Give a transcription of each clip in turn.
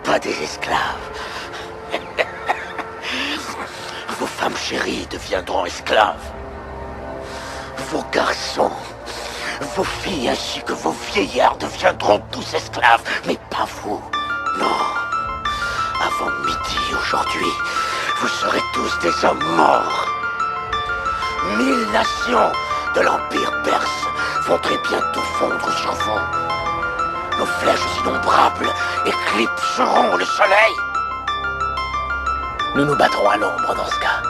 pas des esclaves. Vos femmes chéries deviendront esclaves. Vos garçons, vos filles ainsi que vos vieillards deviendront tous esclaves, mais pas vous. Non. Avant midi aujourd'hui, vous serez tous des hommes morts. 1000 nations de l'Empire perse vont très bientôt fondre sur vous. Nos flèches innombrables éclipseront le soleil. Nous nous battrons à l'ombre dans ce cas.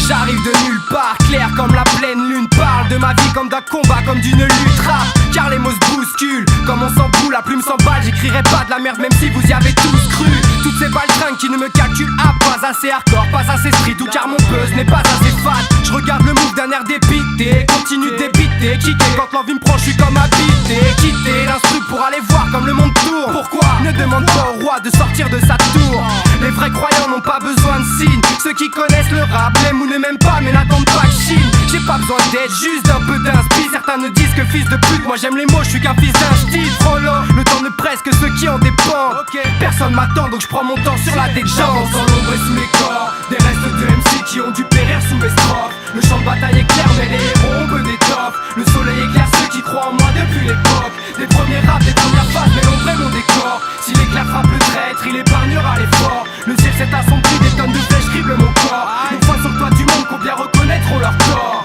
J'arrive de nulle part, clair comme la pleine lune. Parle de ma vie comme d'un combat, comme d'une lutte rap. Car les mots se bousculent, comme on s'en bout, la plume s'emballe. J'écrirai pas de la merde même si vous y avez tous cru. Toutes ces baltringues qui ne me calculent pas assez hardcore, pas assez street. Ou car mon buzz n'est pas assez fat. Je regarde le move d'un air dépité, continue débiter, kicker quand l'envie me prend, je suis comme habité. Quitter l'instru pour aller voir comme le monde tourne. Pourquoi ne demande pas au roi de sortir de sa tour? Les vrais croyants n'ont pas besoin de signes. Ceux qui connaissent le rap l'aiment ou ne m'aiment pas mais n'attendent pas que chine. J'ai pas besoin d'être juste d'un peu d'inspi. Certains ne disent que fils de pute, moi j'aime les mots, je suis qu'un fils d'un style. Frollo, le temps ne presse que ceux qui en dépendent. Personne m'attend donc je prends mon temps sur la détente. J'avance dans l'ombre et sous les corps des restes de MC qui ont dû périr sous mes strophes. Le champ de bataille est clair mais les héros ont peu d'étoffe. Le soleil éclaire ceux qui croient en moi depuis l'époque des premiers raps, des premières phases, mais l'ombre est mon décor. Si l'éclair frappe le traître, il épargnera l'effort. Le ciel s'est assombri, des tonnes de flèches criblent mon corps. Une fois sur le toit du monde, combien reconnaîtront leur corps?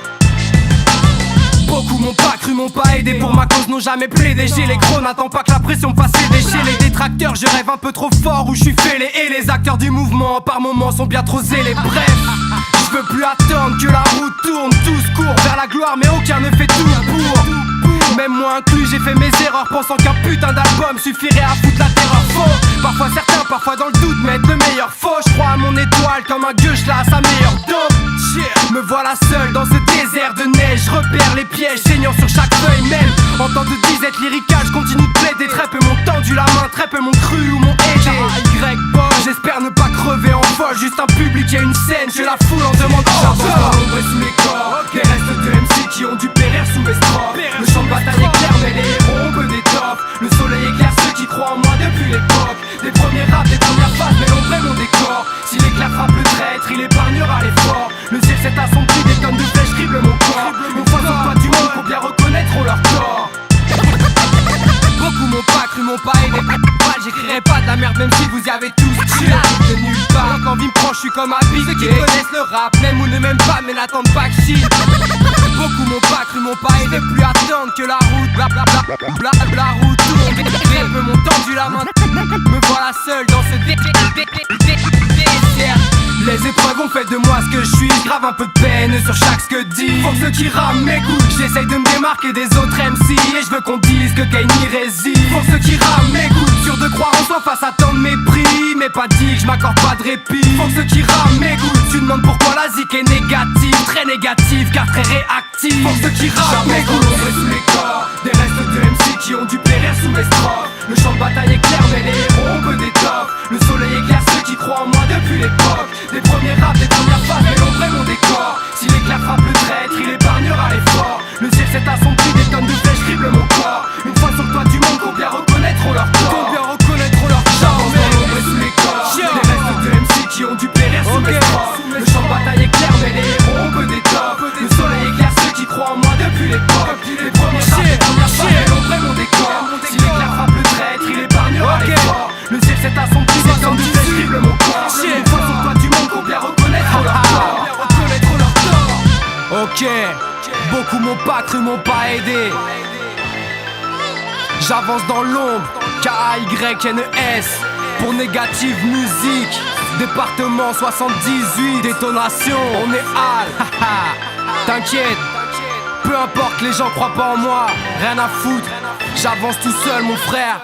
Beaucoup m'ont pas cru, m'ont pas aidé, pour ma cause n'ont jamais plaidé. J'ai les gros, n'attends pas que la pression me fasse céder. Chez les détracteurs, je rêve un peu trop fort où je suis fêlé. Et les acteurs du mouvement, par moments, sont bien trop zélés. Bref, je veux plus attendre que la route tourne. Tous courent vers la gloire, mais aucun ne fait tout pour. Même moi inclus, j'ai fait mes erreurs, pensant qu'un putain d'album suffirait à foutre la terreur. Faux, parfois certains, parfois dans le doute, mettent le meilleur faux. Je crois à mon étoile comme un gueux, là à sa meilleure dope. Me voilà seul dans ce désert de neige. Je repère les pièges, saignant sur chaque feuille même. En temps de disette lyrical, je continue de plaider. Très peu m'ont tendu la main, très peu m'ont cru ou m'ont aidé. J'espère ne pas crever en folle, juste un public et une scène que la foule en demande. J'avance dans l'ombre et sous les corps des restes de MC qui ont dû périr sous mes strophes. Le champ de bataille est clair mais les héros ont peu d'étoffe. Le soleil éclaire ceux qui croient en moi depuis l'époque des premiers raps, des premières phases, mais l'ombre est mon décor. Si l'éclair frappe le traître, il épargnera l'effort. Le ciel s'est assombri, des tonnes de flèches criblent mon corps. Une fois sur le toit du monde, faut bien reconnaître leur corps. Beaucoup m'ont pas cru, m'ont pas aidé. J'écrirai pas de la merde même si vous y avez tous tué. De nulle part, quand l'envie me prend, je suis comme habité. Ceux qui connaissent le rap, même ou ne m'aiment pas, mais n'attendent pas que chine. Beaucoup m'ont pas cru, m'ont pas aidé. Plus attendre que la route, la route tourne. Très peu m'ont tendu la main. Me voilà seul dans ce désert. Les épreuves ont fait de moi ce que je suis. Grave un peu de peine sur chaque ce que dit. Pour ceux qui rament m'écoutent, j'essaye de me démarquer des autres MC. Et je veux qu'on dise que Kane y réside. Pour ceux qui rament m'écoutent, sûr de croire en soi face à tant de mépris. Mais pas dit que je m'accorde pas de répit. Pour ceux qui rament m'écoutent, tu demandes pourquoi la zik est négative. Très négative car très réactive. Pour ceux qui rament m'écoutent, sous les corps des restes de MC qui ont dû périr sous mes strophes. Le champ de bataille est clair mais les héros ont peu d'étoffe. Le soleil éclaire ceux qui croient en moi depuis l'époque des premiers raps, des premières phases, mais l'ombre est mon décor. Si l'éclair frappe le traître, il épargnera l'effort. Le ciel s'est assombri, des tonnes de flèches criblent mon corps. Une fois sur le toit du monde, combien reconnaîtront leur corps. Combien reconnaîtront leur corps. J'avance dans l'ombre et sous les corps des restes de MC qui ont dû périr sous mes strophes. Le champ de bataille est clair mais les héros ont peu d'étoffe. Le soleil éclaire ceux qui croient en moi depuis l'époque des premiers raps, des premières phases, mais l'ombre est mon décor. Si l'éclair frappe le traître, il épargnera l'effort. Le ciel s'est assombri, des tonnes de flèches criblent mon corps. Une fois sur le toit du monde, combien reconnaître leur corps. Ok, beaucoup m'ont pas cru, m'ont pas aidé. J'avance dans l'ombre, K-A-Y-N-E-S. Pour Négative Musique, département 78, détonation, on est Al. T'inquiète, peu importe, les gens croient pas en moi, rien à foutre. J'avance tout seul, mon frère.